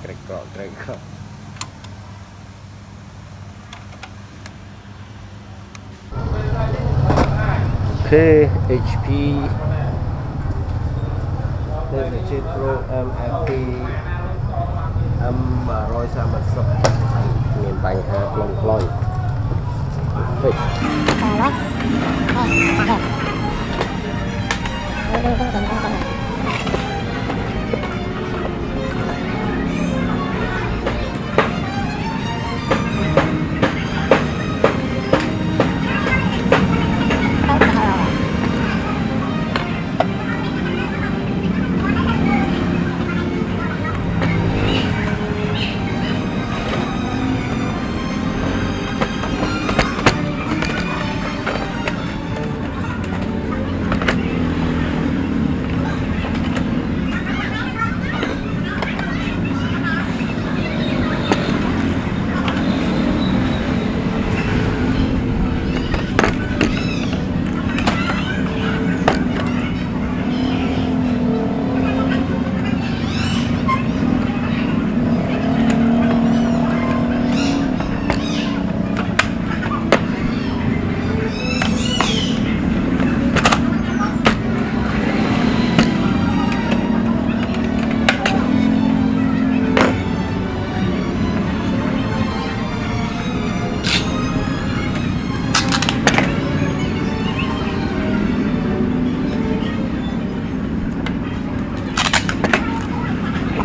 เกรกกรอกเกรกกรอกโอเค HP เล่นเจ็ด Pro MFP M130មានបញ្ហាខ្លងខ្លុយហ្វិក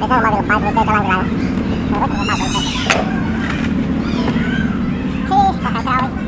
Kalau mau dilepas, bisa jalan-jalan. Terus dilepas, terus. Sih, pakai terus.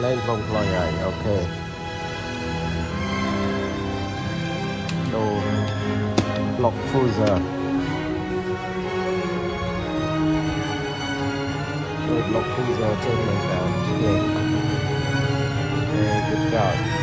lên vòng lòi ảnh ok đồ lọc fuser đồ lọc fuser trên nền tảng yeah. Good job